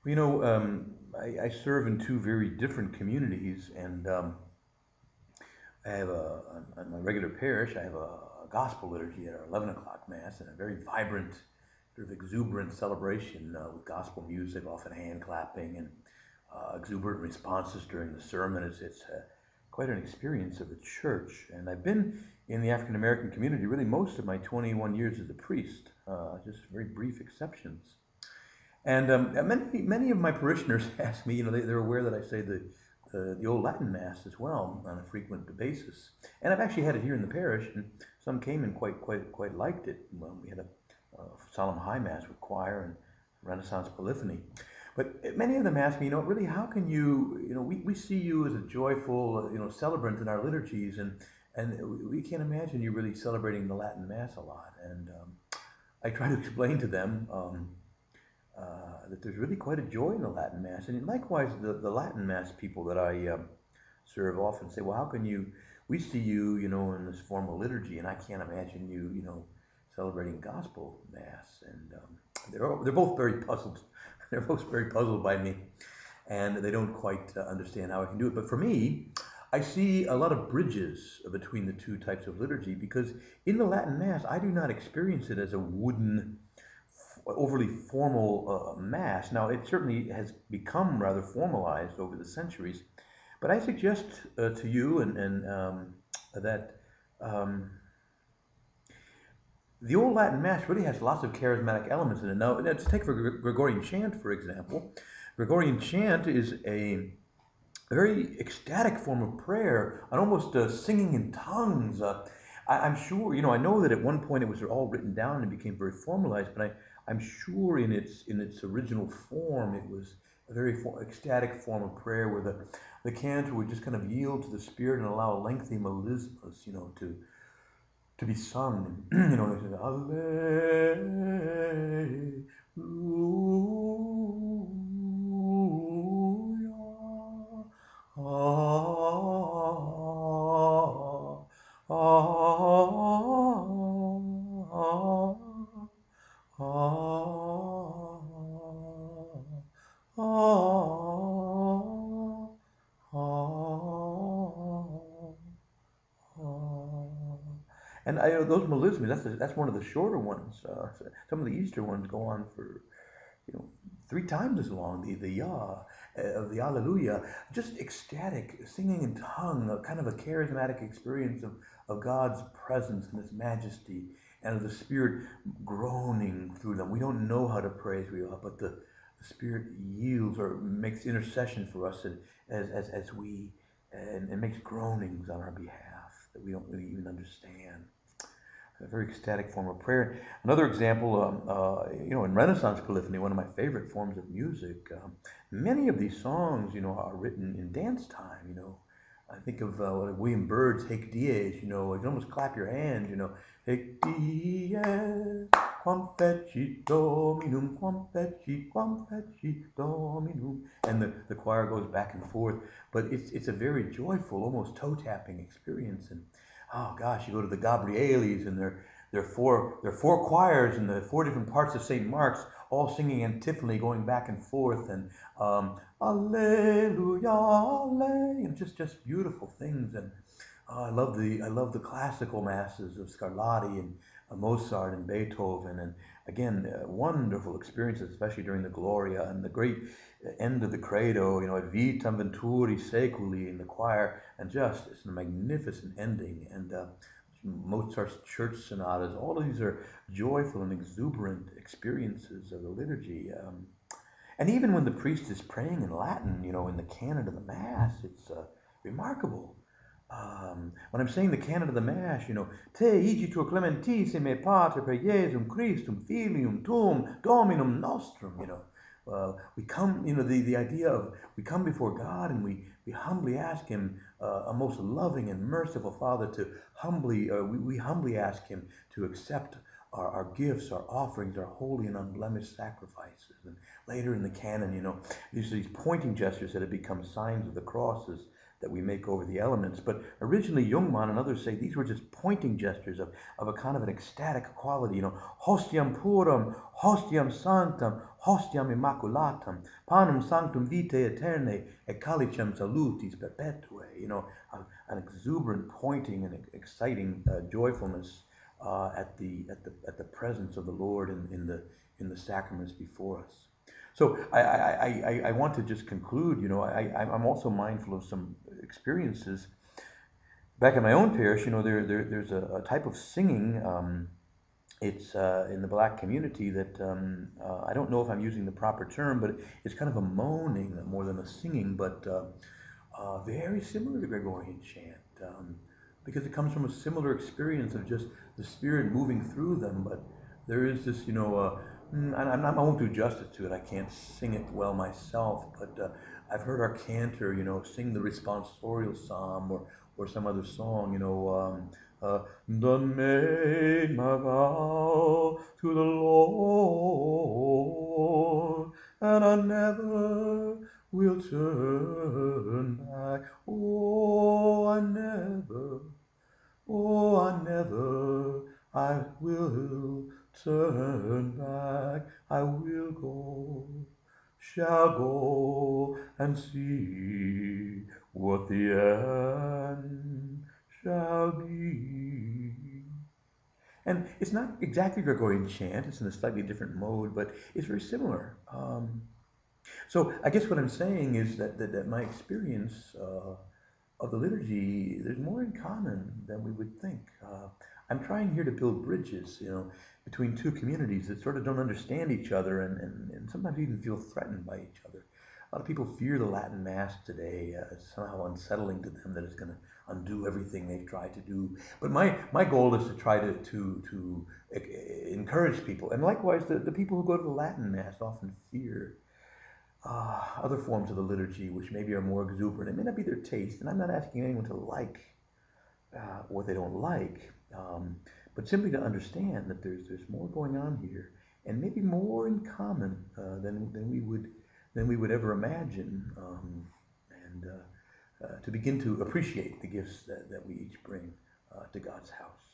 I serve in two very different communities, and I have on my regular parish, I have a gospel liturgy at our 11 o'clock Mass and a very vibrant, sort of exuberant celebration with gospel music, often hand clapping and exuberant responses during the sermon. It's quite an experience of the church. And I've been in the African American community really most of my 21 years as a priest, just very brief exceptions. And many of my parishioners ask me, they're aware that I say the old Latin Mass as well on a frequent basis. And I've actually had it here in the parish, and some came and quite liked it. Well, we had a solemn high Mass with choir and Renaissance polyphony. But many of them ask me, really, how can we see you as a joyful, celebrant in our liturgies, and we can't imagine you really celebrating the Latin Mass a lot. And I try to explain to them. That there's really quite a joy in the Latin Mass. And likewise, the Latin Mass people that I serve often say, well, how can we see you, in this formal liturgy, and I can't imagine you, celebrating gospel Mass. And they're both very puzzled. They're both very puzzled by me, and they don't quite understand how I can do it. But for me, I see a lot of bridges between the two types of liturgy because in the Latin Mass, I do not experience it as a wooden overly formal mass. Now, it certainly has become rather formalized over the centuries, but I suggest to you and that um, the old Latin Mass really has lots of charismatic elements in it. Now, let's take for Gregorian chant, for example. Gregorian chant is a very ecstatic form of prayer, an almost singing in tongues. I'm sure, I know that at one point it was all written down and became very formalized, but I'm sure in its original form it was a very ecstatic form of prayer where the cantor would just kind of yield to the Spirit and allow lengthy melismas, to be sung. And, it says, Alleluia. Ah, ah, ah, ah, ah, ah. And those melismas, that's one of the shorter ones. Some of the Easter ones go on for you know, 3 times as long. The Yah of the Alleluia, just ecstatic, singing in tongue, a kind of a charismatic experience of God's presence and His majesty, and of the Spirit groaning through them. We don't know how to pray as we ought, but the Spirit yields or makes intercession for us as we and makes groanings on our behalf that we don't really even understand. A very ecstatic form of prayer. Another example, in Renaissance polyphony, one of my favorite forms of music, many of these songs, are written in dance time. I think of William Byrd's "Hic Dies." You can almost clap your hands. "Hic Dies, quam fecit Dominum, quam fecit Dominum," and the choir goes back and forth. But it's a very joyful, almost toe tapping experience. And oh gosh, you go to the Gabrielis and there are four choirs in the four different parts of St. Mark's, all singing antiphonally, going back and forth, and Alleluia, Alleluia, just beautiful things. And I love the classical masses of Scarlatti and Mozart and Beethoven, and again, wonderful experiences, especially during the Gloria and the great end of the Credo, at Vitam Venturi Seculi in the choir, and just it's a magnificent ending. And Mozart's church sonatas, all of these are joyful and exuberant experiences of the liturgy. And even when the priest is praying in Latin, in the canon of the Mass, it's remarkable. When I'm saying the canon of the Mass, Te igitur clementissime Pater per Jesum Christum Filium Tuum Dominum Nostrum, we come, the idea of we come before God and we humbly ask Him, a most loving and merciful Father, to we humbly ask Him to accept our gifts, our offerings, our holy and unblemished sacrifices. And later in the canon, these pointing gestures that have become signs of the crosses that we make over the elements. But originally, Jungmann and others say these were just pointing gestures of a kind of an ecstatic quality. Hostiam purum, hostiam sanctam, hostiam immaculatam, panum sanctum vitae aeternae, et calicem salutis perpetuae. An exuberant pointing and exciting joyfulness at the presence of the Lord in the sacraments before us. So I want to just conclude. I'm also mindful of some experiences back in my own parish. There's a type of singing. It's in the black community that I don't know if I'm using the proper term, but it's kind of a moaning more than a singing, but very similar to Gregorian chant. Because it comes from a similar experience of just the Spirit moving through them. But there is this, I won't do justice to it. I can't sing it well myself, but I've heard our cantor, sing the responsorial psalm or some other song, done made my vow to the Lord, and I never will turn back. I never, I will turn back. I will go, shall go and see what the end shall be. And it's not exactly Gregorian chant, it's in a slightly different mode, but it's very similar. So I guess what I'm saying is that my experience of the liturgy, there's more in common than we would think. I'm trying here to build bridges, between two communities that sort of don't understand each other and sometimes even feel threatened by each other. A lot of people fear the Latin Mass today. It's somehow unsettling to them that it's going to undo everything they've tried to do. But my goal is to try to encourage people. And likewise, the people who go to the Latin Mass often fear other forms of the liturgy, which maybe are more exuberant. It may not be their taste, and I'm not asking anyone to like what they don't like, but simply to understand that there's more going on here, and maybe more in common than we would ever imagine, and to begin to appreciate the gifts that we each bring to God's house.